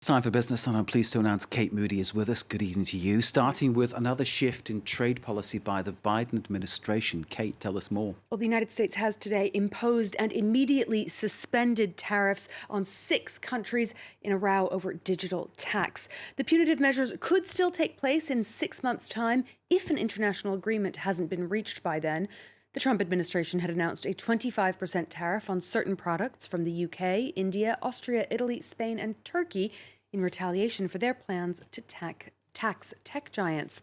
It's time for business, and I'm pleased to announce Kate Moody is with us. Good evening to you. Starting with another shift in trade policy by the Biden administration. Kate, tell us more. Well, the United States has today imposed and immediately suspended tariffs on 6 countries in a row over digital tax. The punitive measures could still take place in 6 months' time if an international agreement hasn't been reached by then. The Trump administration had announced a 25% tariff on certain products from the UK, India, Austria, Italy, Spain, and Turkey in retaliation for their plans to tax tech giants.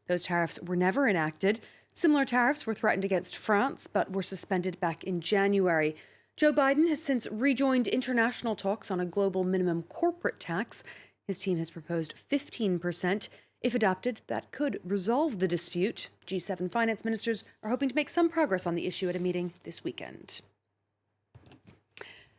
Those tariffs were never enacted. Similar tariffs were threatened against France, but were suspended back in January. Joe Biden has since rejoined international talks on a global minimum corporate tax. His team has proposed 15%. If adopted, that could resolve the dispute. G7 finance ministers are hoping to make some progress on the issue at a meeting this weekend.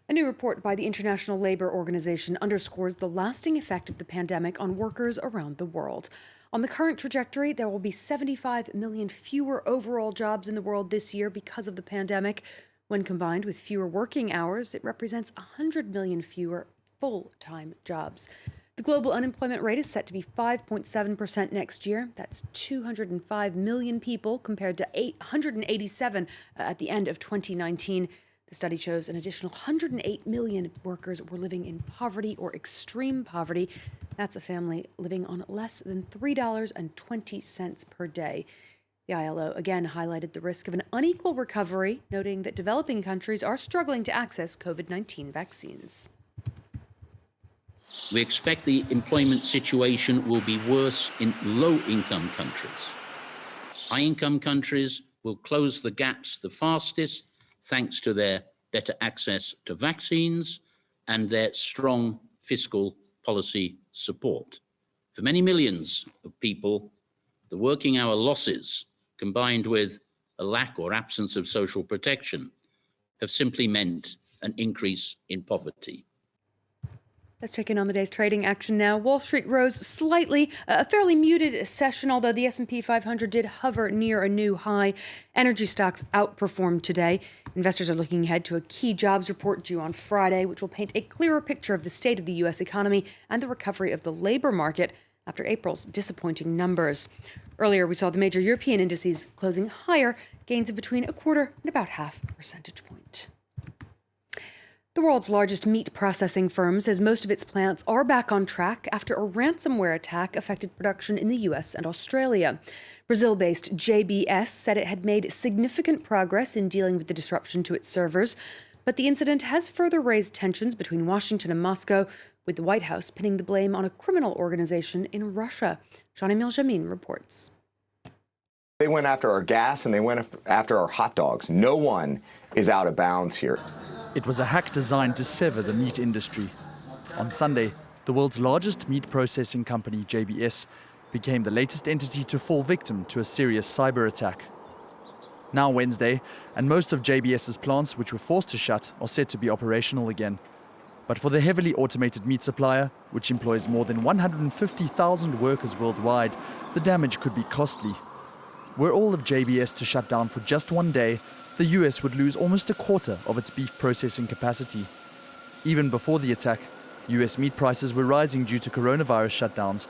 A new report by the International Labour Organization underscores the lasting effect of the pandemic on workers around the world. On the current trajectory, there will be 75 million fewer overall jobs in the world this year because of the pandemic. When combined with fewer working hours, it represents 100 million fewer full-time jobs. The global unemployment rate is set to be 5.7% next year. That's 205 million people compared to 887 at the end of 2019. The study shows an additional 108 million workers were living in poverty or extreme poverty. That's a family living on less than $3.20 per day. The ILO again highlighted the risk of an unequal recovery, noting that developing countries are struggling to access COVID-19 vaccines. We expect the employment situation will be worse in low-income countries. High-income countries will close the gaps the fastest thanks to their better access to vaccines and their strong fiscal policy support. For many millions of people, the working hour losses, combined with a lack or absence of social protection, have simply meant an increase in poverty. Let's check in on the day's trading action now. Wall Street rose slightly, a fairly muted session, although the S&P 500 did hover near a new high. Energy stocks outperformed today. Investors are looking ahead to a key jobs report due on Friday, which will paint a clearer picture of the state of the U.S. economy and the recovery of the labor market after April's disappointing numbers. Earlier, we saw the major European indices closing higher, gains of between 1/4 and about 0.5 percentage point. The world's largest meat processing firm says most of its plants are back on track after a ransomware attack affected production in the U.S. and Australia. Brazil-based JBS said it had made significant progress in dealing with the disruption to its servers, but the incident has further raised tensions between Washington and Moscow, with the White House pinning the blame on a criminal organization in Russia. Jean-Emile Jamin reports. They went after our gas and they went after our hot dogs. No one is out of bounds here. It was a hack designed to sever the meat industry. On Sunday, the world's largest meat processing company, JBS, became the latest entity to fall victim to a serious cyber attack. Now Wednesday, and most of JBS's plants, which were forced to shut, are set to be operational again. But for the heavily automated meat supplier, which employs more than 150,000 workers worldwide, the damage could be costly. Were all of JBS to shut down for just one day, the US would lose almost 1/4 of its beef processing capacity. Even before the attack, US meat prices were rising due to coronavirus shutdowns.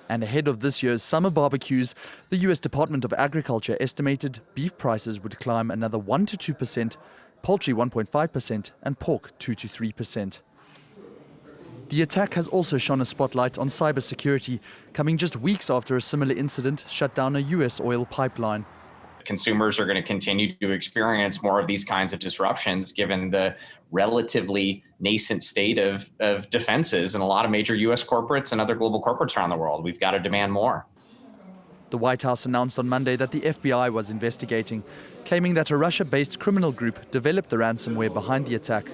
And ahead of this year's summer barbecues, the US Department of Agriculture estimated beef prices would climb another 1 to 2%, poultry 1.5%, and pork 2 to 3%. The attack has also shone a spotlight on cybersecurity, coming just weeks after a similar incident shut down a US oil pipeline. Consumers are going to continue to experience more of these kinds of disruptions given the relatively nascent state of defenses in a lot of major U.S. corporates and other global corporates around the world. We've got to demand more. The White House announced on Monday that the FBI was investigating, claiming that a Russia-based criminal group developed the ransomware behind the attack.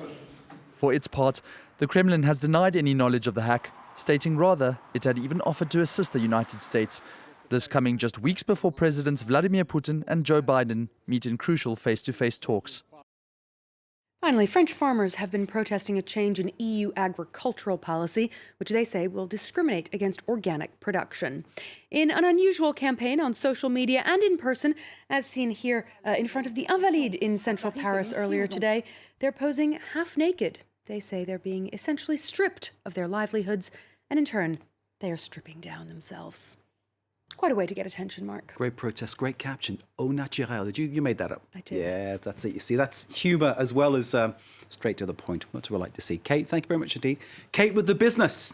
For its part, the Kremlin has denied any knowledge of the hack, stating rather it had even offered to assist the United States. This coming just weeks before Presidents Vladimir Putin and Joe Biden meet in crucial face-to-face talks. Finally, French farmers have been protesting a change in EU agricultural policy, which they say will discriminate against organic production. In an unusual campaign on social media and in person, as seen here in front of the Invalides in central Paris earlier today, they're posing half naked. They say they're being essentially stripped of their livelihoods and in turn, they are stripping down themselves. Quite a way to get attention, Mark. Great protest, great caption. Au naturel. Did you made that up? I did. Yeah, that's it. You see, that's humour as well as straight to the point. That's what we like to see. Kate, thank you very much indeed. Kate with the business.